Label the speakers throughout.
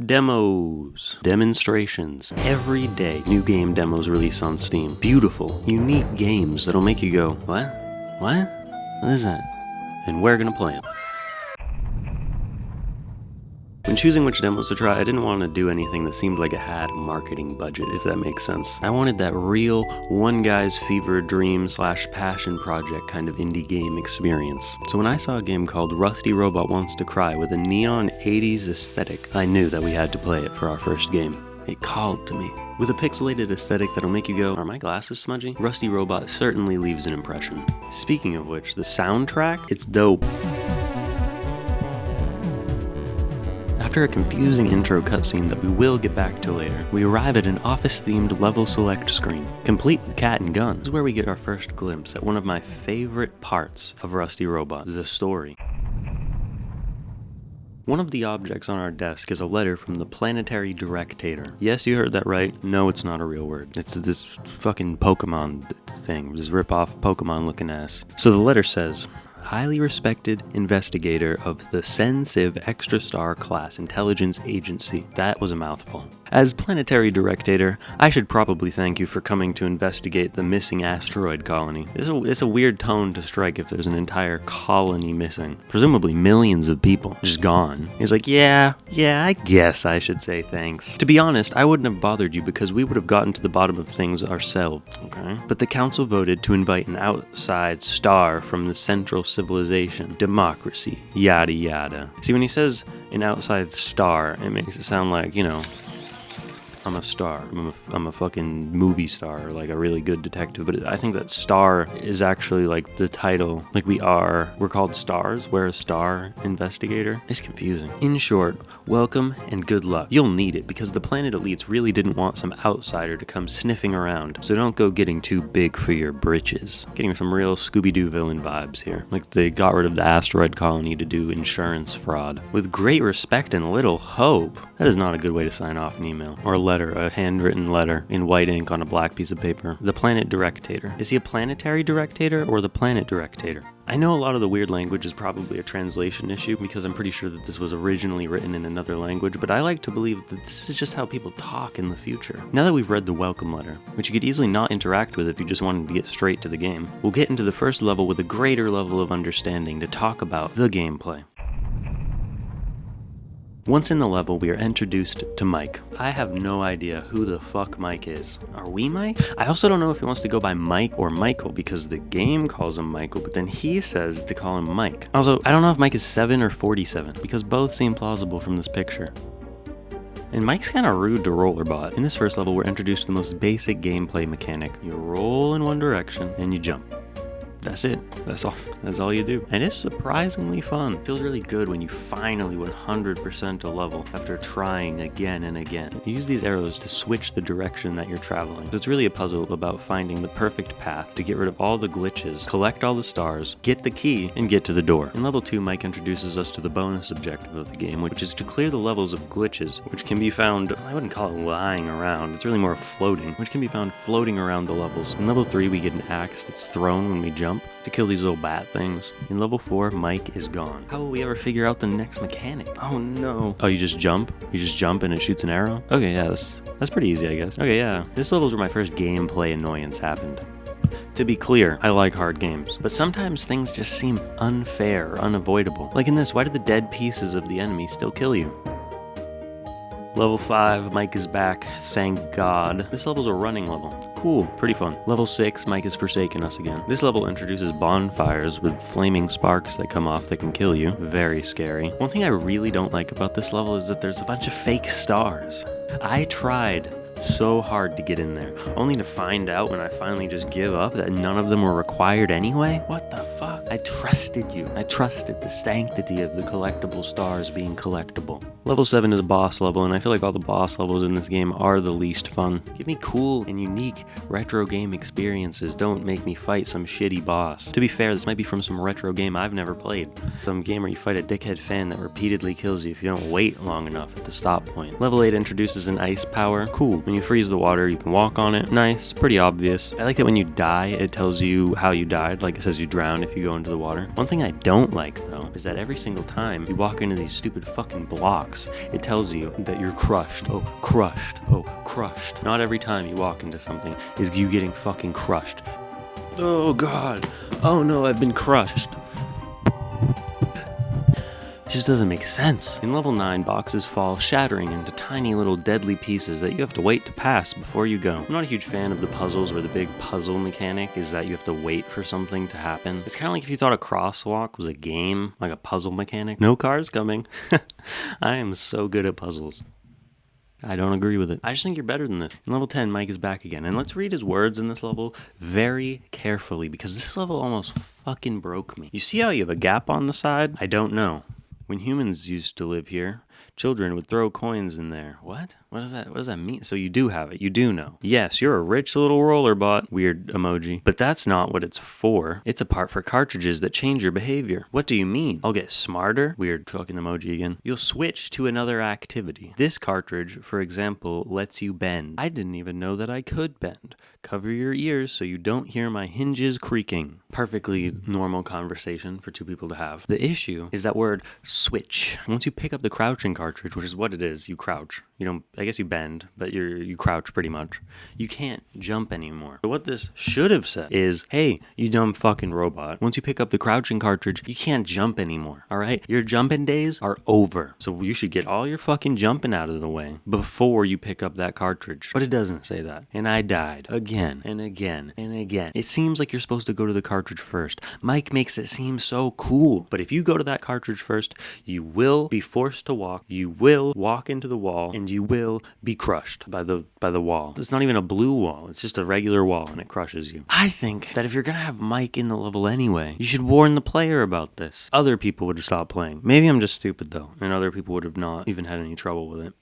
Speaker 1: Demos. Demonstrations. Every day, new game demos release on Steam. Beautiful, unique games that'll make you go, what? What? What is that? And we're gonna play them. When choosing which demos to try, I didn't want to do anything that seemed like it had a marketing budget, if that makes sense. I wanted that real, one guy's fever dream / passion project kind of indie game experience. So when I saw a game called Rusty Robot Wants to Cry with a neon 80s aesthetic, I knew that we had to play it for our first game. It called to me. With a pixelated aesthetic that'll make you go, are my glasses smudgy? Rusty Robot certainly leaves an impression. Speaking of which, the soundtrack, it's dope. After a confusing intro cutscene that we will get back to later, we arrive at an office-themed level select screen, complete with cat and gun. This is where we get our first glimpse at one of my favorite parts of Rusty Robot, the story. One of the objects on our desk is a letter from the planetary directator. Yes, you heard that right. No, it's not a real word. It's this fucking Pokemon thing, this rip-off Pokemon looking ass. So the letter says, highly respected investigator of the Sensiv Extra Star Class Intelligence Agency. That was a mouthful. As planetary directator, I should probably thank you for coming to investigate the missing asteroid colony. It's a weird tone to strike if there's an entire colony missing. Presumably millions of people just gone. He's like, yeah, I guess I should say thanks. To be honest, I wouldn't have bothered you because we would have gotten to the bottom of things ourselves, okay? But the council voted to invite an outside star from the central civilization, democracy, yada yada. See, when he says an outside star, it makes it sound like, you know, I'm a star. I'm a fucking movie star, like a really good detective. But I think that star is actually like the title. Like we're called stars. We're a star investigator. It's confusing. In short, welcome and good luck. You'll need it because the planet elites really didn't want some outsider to come sniffing around. So don't go getting too big for your britches. Getting some real Scooby-Doo villain vibes here. Like they got rid of the asteroid colony to do insurance fraud. With great respect and little hope. That is not a good way to sign off an email or a letter. A handwritten letter in white ink on a black piece of paper. The planet directator. Is he a planetary directator or the planet directator? I know a lot of the weird language is probably a translation issue because I'm pretty sure that this was originally written in another language, but I like to believe that this is just how people talk in the future. Now that we've read the welcome letter, which you could easily not interact with if you just wanted to get straight to the game, we'll get into the first level with a greater level of understanding to talk about the gameplay. Once in the level, we are introduced to Mike. I have no idea who the fuck Mike is. Are we Mike? I also don't know if he wants to go by Mike or Michael because the game calls him Michael, but then he says to call him Mike. Also, I don't know if Mike is 7 or 47 because both seem plausible from this picture. And Mike's kinda rude to Rollerbot. In this first level, we're introduced to the most basic gameplay mechanic. You roll in one direction and you jump. That's it. That's all you do. And it's surprisingly fun. It feels really good when you finally 100% a level after trying again and again. You use these arrows to switch the direction that you're traveling. So it's really a puzzle about finding the perfect path to get rid of all the glitches, collect all the stars, get the key, and get to the door. In level 2, Mike introduces us to the bonus objective of the game, which is to clear the levels of glitches, which can be found, I wouldn't call it lying around, it's really more floating, which can be found floating around the levels. In level 3, we get an axe that's thrown when we jump to kill these little bat things. In level 4, Mike is gone. How will we ever figure out the next mechanic? Oh no. Oh, you just jump? You just jump and it shoots an arrow? Okay, yeah, that's pretty easy, I guess. Okay, yeah. This level's where my first gameplay annoyance happened. To be clear, I like hard games, but sometimes things just seem unfair or unavoidable. Like in this, why did the dead pieces of the enemy still kill you? Level 5, Mike is back, thank God. This level's a running level. Cool, pretty fun. Level 6, Mike has forsaken us again. This level introduces bonfires with flaming sparks that come off that can kill you. Very scary. One thing I really don't like about this level is that there's a bunch of fake stars. I tried so hard to get in there, only to find out when I finally just give up that none of them were required anyway. What the fuck? I trusted you. I trusted the sanctity of the collectible stars being collectible. Level 7 is a boss level, and I feel like all the boss levels in this game are the least fun. Give me cool and unique retro game experiences. Don't make me fight some shitty boss. To be fair, this might be from some retro game I've never played. Some game where you fight a dickhead fan that repeatedly kills you if you don't wait long enough at the stop point. Level 8 introduces an ice power. Cool. When you freeze the water, you can walk on it. Nice. Pretty obvious. I like that when you die, it tells you how you died. Like it says you drowned if you go into the water. One thing I don't like, though, is that every single time you walk into these stupid fucking blocks, box, it tells you that you're crushed. Oh, crushed. Oh, crushed. Not every time you walk into something is you getting fucking crushed. Oh god. Oh no, I've been crushed. It just doesn't make sense. In level 9, boxes fall shattering into tiny little deadly pieces that you have to wait to pass before you go. I'm not a huge fan of the puzzles where the big puzzle mechanic is that you have to wait for something to happen. It's kind of like if you thought a crosswalk was a game, like a puzzle mechanic. No cars coming. I am so good at puzzles. I don't agree with it. I just think you're better than this. In level 10, Mike is back again. And let's read his words in this level very carefully because this level almost fucking broke me. You see how you have a gap on the side? I don't know. When humans used to live here, children would throw coins in there. What? What does that mean? So you do have it. You do know. Yes, you're a rich little rollerbot. Weird emoji. But that's not what it's for. It's a part for cartridges that change your behavior. What do you mean? I'll get smarter? Weird fucking emoji again. You'll switch to another activity. This cartridge, for example, lets you bend. I didn't even know that I could bend. Cover your ears so you don't hear my hinges creaking. Perfectly normal conversation for two people to have. The issue is that word switch. Once you pick up the crouching cartridge, which is what it is, you crouch. You don't, I guess you bend, but you crouch pretty much. You can't jump anymore. So what this should have said is, hey, you dumb fucking robot. Once you pick up the crouching cartridge, you can't jump anymore, all right? Your jumping days are over. So you should get all your fucking jumping out of the way before you pick up that cartridge. But it doesn't say that. And I died again and again and again. It seems like you're supposed to go to the cartridge first. Mike makes it seem so cool. But if you go to that cartridge first, you will be forced to walk. You will walk into the wall and you will be crushed by the wall. It's not even a blue wall. It's just a regular wall and it crushes you. I think that if you're gonna have Mike in the level anyway, you should warn the player about this. Other people would have stopped playing. Maybe I'm just stupid though, and other people would have not even had any trouble with it.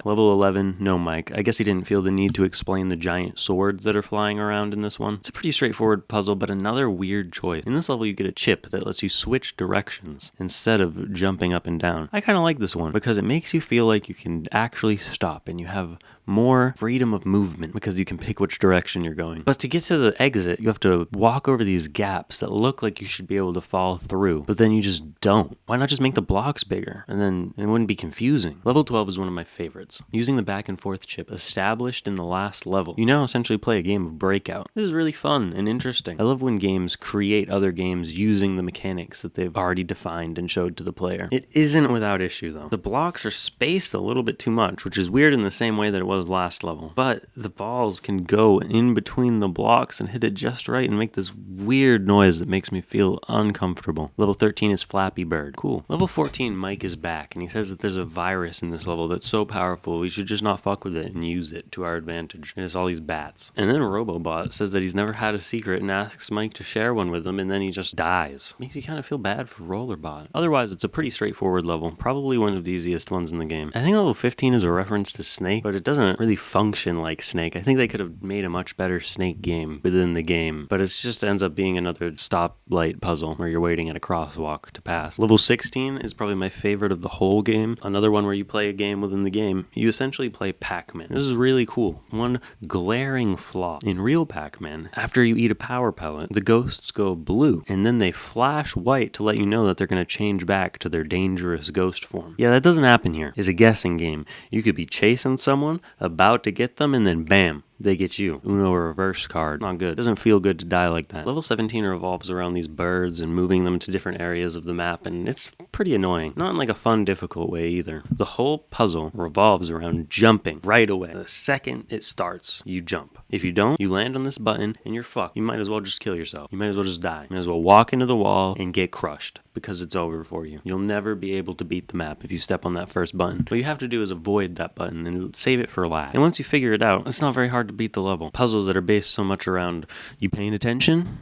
Speaker 1: Level 11, no Mike. I guess he didn't feel the need to explain the giant swords that are flying around in this one. It's a pretty straightforward puzzle, but another weird choice. In this level, you get a chip that lets you switch directions instead of jumping up and down. I kind of like this one because it makes you feel like you can actually stop and you have more freedom of movement because you can pick which direction you're going. But to get to the exit, you have to walk over these gaps that look like you should be able to fall through, but then you just don't. Why not just make the blocks bigger? And then it wouldn't be confusing. Level 12 is one of my favorites. Using the back and forth chip established in the last level, you now essentially play a game of Breakout. This is really fun and interesting. I love when games create other games using the mechanics that they've already defined and showed to the player. It isn't without issue though. The blocks are spaced a little bit too much, which is weird in the same way that it was last level. But the balls can go in between the blocks and hit it just right and make this weird noise that makes me feel uncomfortable. Level 13 is Flappy Bird. Cool. Level 14, Mike is back, and he says that there's a virus in this level that's so powerful we should just not fuck with it and use it to our advantage. And it's all these bats. And then Robobot says that he's never had a secret and asks Mike to share one with him, and then he just dies. Makes you kind of feel bad for Rollerbot. Otherwise, it's a pretty straightforward level. Probably one of the easiest ones in the game. I think level 15 is a reference to Snake, but it doesn't really function like Snake. I think they could have made a much better Snake game within the game, but it just ends up being another stoplight puzzle where you're waiting at a crosswalk to pass. Level 16 is probably my favorite of the whole game. Another one where you play a game within the game. You essentially play Pac-Man. This is really cool. One glaring flaw in real Pac-Man, after you eat a power pellet, the ghosts go blue, and then they flash white to let you know that they're going to change back to their dangerous ghost form. Yeah, that doesn't happen here. It's a guessing game. You could be chasing someone, about to get them, and then bam, they get you. Uno reverse card. Not good. Doesn't feel good to die like that. Level 17 revolves around these birds and moving them to different areas of the map, and it's pretty annoying. Not in like a fun, difficult way either. The whole puzzle revolves around jumping right away. The second it starts, you jump. If you don't, you land on this button and you're fucked. You might as well just kill yourself. You might as well just die. You might as well walk into the wall and get crushed because it's over for you. You'll never be able to beat the map if you step on that first button. What you have to do is avoid that button and save it for last. And once you figure it out, it's not very hard to beat the level. Puzzles that are based so much around you paying attention?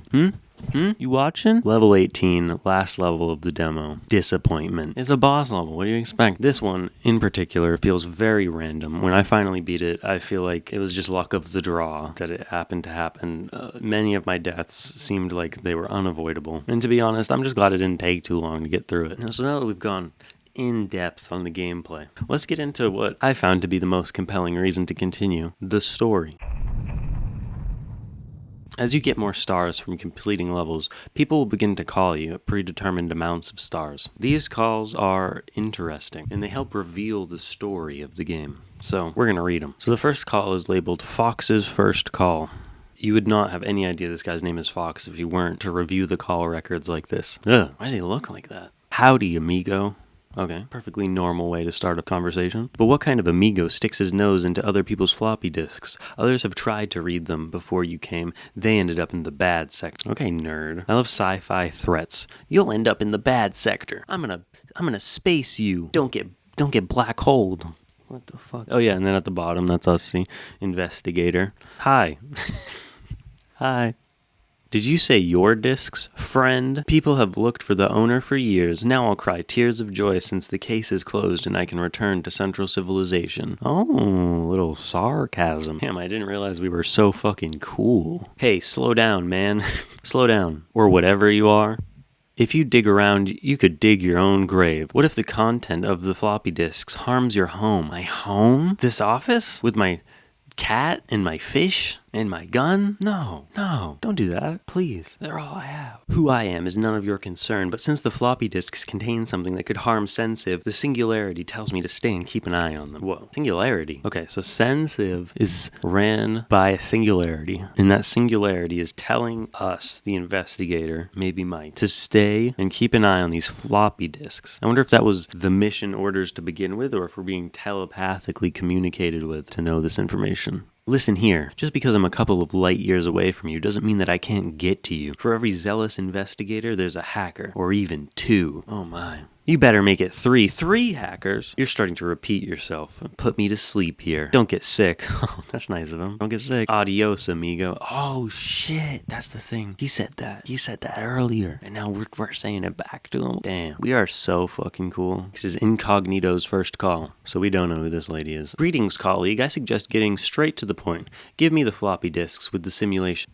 Speaker 1: You watching? Level 18, last level of the demo. Disappointment. It's a boss level. What do you expect? This one, in particular, feels very random. When I finally beat it, I feel like it was just luck of the draw that it happened to happen. Many of my deaths seemed like they were unavoidable. And to be honest, I'm just glad it didn't take too long to get through it. So now that we've gone in depth on the gameplay, let's get into what I found to be the most compelling reason to continue, the story. As you get more stars from completing levels, people will begin to call you at predetermined amounts of stars. These calls are interesting, and they help reveal the story of the game. So, we're going to read them. So the first call is labeled Fox's First Call. You would not have any idea this guy's name is Fox if you weren't to review the call records like this. Ugh, why does he look like that? Howdy, amigo. Okay, perfectly normal way to start a conversation. But what kind of amigo sticks his nose into other people's floppy disks? Others have tried to read them before you came. They ended up in the bad sector. Okay, nerd. I love sci-fi threats. You'll end up in the bad sector. I'm gonna space you. Don't get black holed. What the fuck? Oh yeah, and then at the bottom, that's us, see? Investigator. Hi. Hi. Did you say your discs, friend? People have looked for the owner for years. Now I'll cry tears of joy since the case is closed and I can return to Central Civilization. Oh, little sarcasm. Damn, I didn't realize we were so fucking cool. Hey, slow down, man. Slow down. Or whatever you are. If you dig around, you could dig your own grave. What if the content of the floppy disks harms your home? My home? This office? With my cat and my fish and my gun? No, don't do that, please. They're all I have. Who I am is none of your concern, but since the floppy disks contain something that could harm Sensiv, the singularity tells me to stay and keep an eye on them. Whoa, singularity. Okay, so Sensiv is ran by a singularity, and that singularity is telling us, the investigator, maybe Mike, to stay and keep an eye on these floppy disks. I wonder if that was the mission orders to begin with, or if we're being telepathically communicated with to know this information. Listen here, just because I'm a couple of light years away from you doesn't mean that I can't get to you. For every zealous investigator, there's a hacker, or even two. Oh my. You better make it three. 3 hackers? You're starting to repeat yourself. Put me to sleep here. Don't get sick. Oh, that's nice of him. Don't get sick. Adios, amigo. Oh, shit. That's the thing. He said that. He said that earlier. And now we're saying it back to him. Damn. We are so fucking cool. This is Incognito's first call, so we don't know who this lady is. Greetings, colleague. I suggest getting straight to the point. Give me the floppy disks with the simulation.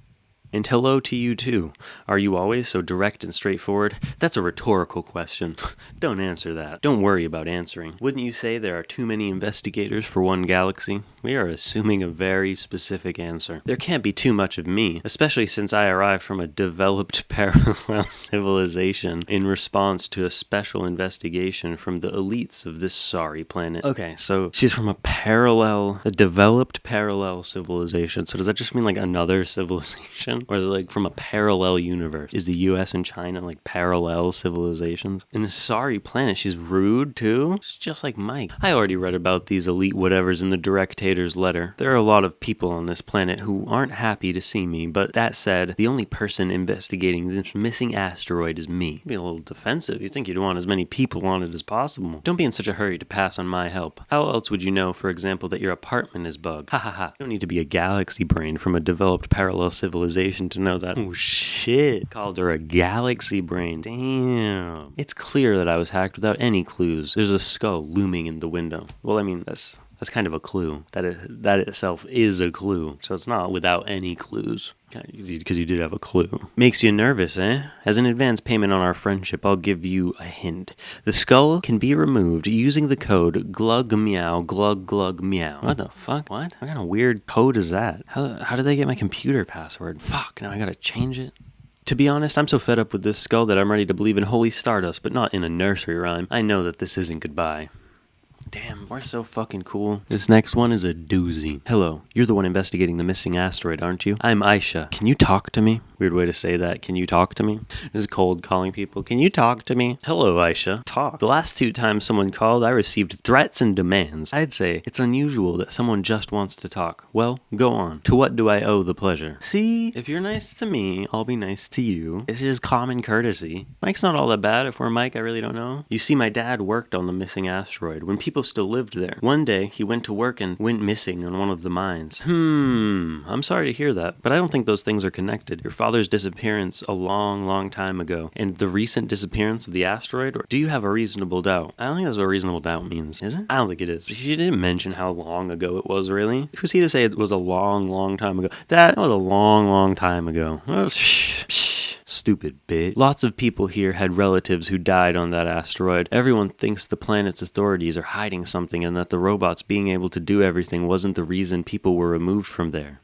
Speaker 1: And hello to you too. Are you always so direct and straightforward? That's a rhetorical question. Don't answer that. Don't worry about answering. Wouldn't you say there are too many investigators for one galaxy? We are assuming a very specific answer. There can't be too much of me, especially since I arrived from a developed parallel civilization in response to a special investigation from the elites of this sorry planet. Okay, so she's from a developed parallel civilization. So does that just mean like another civilization? Or is it like from a parallel universe? Is the US and China like parallel civilizations? In this sorry planet, she's rude too? It's just like Mike. I already read about these elite whatevers in the Directator's letter. There are a lot of people on this planet who aren't happy to see me, but that said, the only person investigating this missing asteroid is me. Be a little defensive. You think you'd want as many people on it as possible. Don't be in such a hurry to pass on my help. How else would you know, for example, that your apartment is bugged? Ha ha ha. You don't need to be a galaxy brain from a developed parallel civilization to know that. Oh shit. Called her a galaxy brain. Damn. It's clear that I was hacked without any clues. There's a skull looming in the window. Well, I mean, that's kind of a clue. That itself is a clue. So it's not without any clues. Because you did have a clue. Makes you nervous, eh? As an advance payment on our friendship, I'll give you a hint. The skull can be removed using the code glug meow glug glug meow. What the fuck? What kind of weird code is that? How did they get my computer password? Fuck, now I gotta change it. To be honest, I'm so fed up with this skull that I'm ready to believe in holy stardust, but not in a nursery rhyme. I know that this isn't goodbye. Damn, we're so fucking cool. This next one is a doozy. Hello, you're the one investigating the missing asteroid, aren't you? I'm Aisha. Can you talk to me? Weird way to say that. Can you talk to me? This is cold calling people. Can you talk to me? Hello, Aisha. Talk. The last 2 times someone called, I received threats and demands. I'd say it's unusual that someone just wants to talk. Well, go on. To what do I owe the pleasure? See, if you're nice to me, I'll be nice to you. It's just common courtesy. Mike's not all that bad. If we're Mike, I really don't know. You see, my dad worked on the missing asteroid when people still lived there. One day, he went to work and went missing on one of the mines. I'm sorry to hear that, but I don't think those things are connected. Your father's disappearance a long time ago, and the recent disappearance of the asteroid, or do you have a reasonable doubt? I don't think that's what reasonable doubt means, is it? I don't think it is. She didn't mention how long ago it was, really. Who's he to say it was a long time ago? That was a long time ago. Stupid bitch. Lots of people here had relatives who died on that asteroid. Everyone thinks the planet's authorities are hiding something and that the robots being able to do everything wasn't the reason people were removed from there.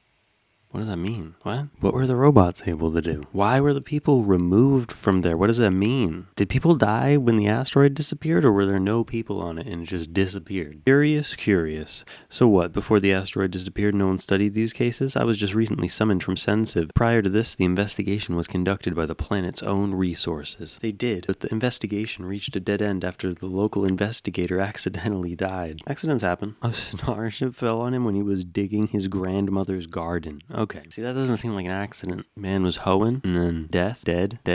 Speaker 1: What does that mean? What? What were the robots able to do? Why were the people removed from there? What does that mean? Did people die when the asteroid disappeared, or were there no people on it and it just disappeared? Curious. So what, before the asteroid disappeared, no one studied these cases? I was just recently summoned from Sensiv. Prior to this, the investigation was conducted by the planet's own resources. They did, but the investigation reached a dead end after the local investigator accidentally died. Accidents happen. A starship fell on him when he was digging his grandmother's garden. Okay, see, that doesn't seem like an accident. Man was hoeing, and then dead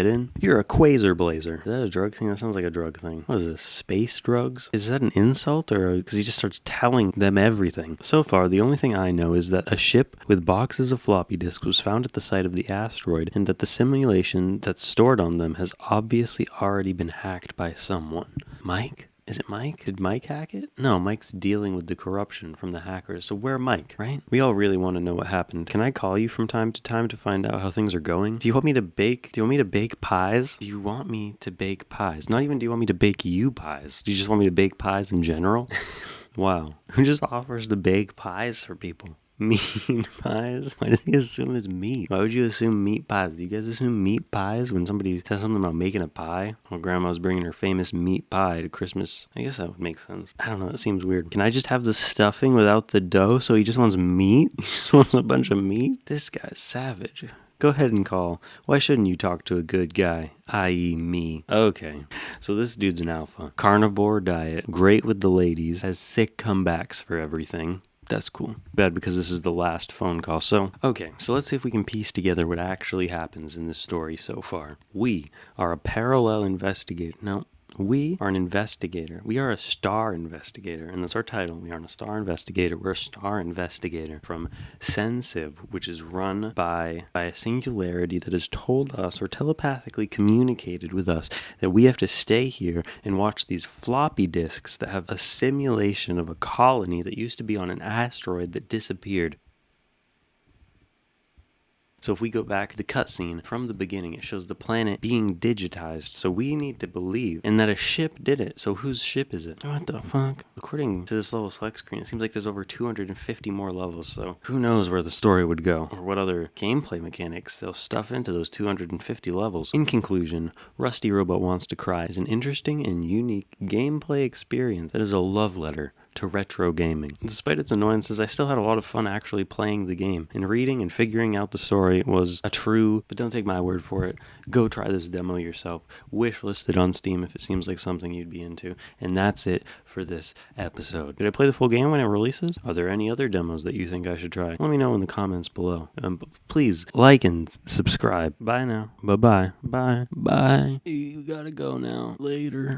Speaker 1: in. You're a quasar blazer. Is that a drug thing? That sounds like a drug thing. What is this, space drugs? Is that an insult, or because he just starts telling them everything? So far, the only thing I know is that a ship with boxes of floppy disks was found at the site of the asteroid, and that the simulation that's stored on them has obviously already been hacked by someone. Mike? Is it Mike? Did Mike hack it? No, Mike's dealing with the corruption from the hackers. So where Mike, right? We all really want to know what happened. Can I call you from time to time to find out how things are going? Do you want me to bake pies? Do you want me to bake pies? Not even do you want me to bake you pies. Do you just want me to bake pies in general? Wow. Who just offers to bake pies for people? Meat pies? Why does he assume it's meat? Why would you assume meat pies? Do you guys assume meat pies when somebody says something about making a pie? Well, grandma's bringing her famous meat pie to Christmas. I guess that would make sense. I don't know. It seems weird. Can I just have the stuffing without the dough? So he just wants meat? He just wants a bunch of meat? This guy's savage. Go ahead and call. Why shouldn't you talk to a good guy? I.e. me. Okay, so this dude's an alpha. Carnivore diet. Great with the ladies. Has sick comebacks for everything. That's cool. Bad because this is the last phone call. So let's see if we can piece together what actually happens in this story so far. We are a parallel investigator. No, we are an investigator. We are a star investigator, and that's our title. We aren't a star investigator. We're a star investigator from Sensiv, which is run by a singularity that has told us or telepathically communicated with us that we have to stay here and watch these floppy disks that have a simulation of a colony that used to be on an asteroid that disappeared. So if we go back to the cutscene from the beginning, it shows the planet being digitized. So we need to believe in that a ship did it. So whose ship is it? What the fuck? According to this level select screen, it seems like there's over 250 more levels. So who knows where the story would go or what other gameplay mechanics they'll stuff into those 250 levels. In conclusion, Rusty Robot Wants to Cry is an interesting and unique gameplay experience that is a love letter to retro gaming. Despite its annoyances, I still had a lot of fun actually playing the game, and reading and figuring out the story was a true, but don't take my word for it, go try this demo yourself, wishlist it on Steam if it seems like something you'd be into, and that's it for this episode. Did I play the full game when it releases? Are there any other demos that you think I should try? Let me know in the comments below. Please like and subscribe. Bye now. Bye. You gotta go now. Later.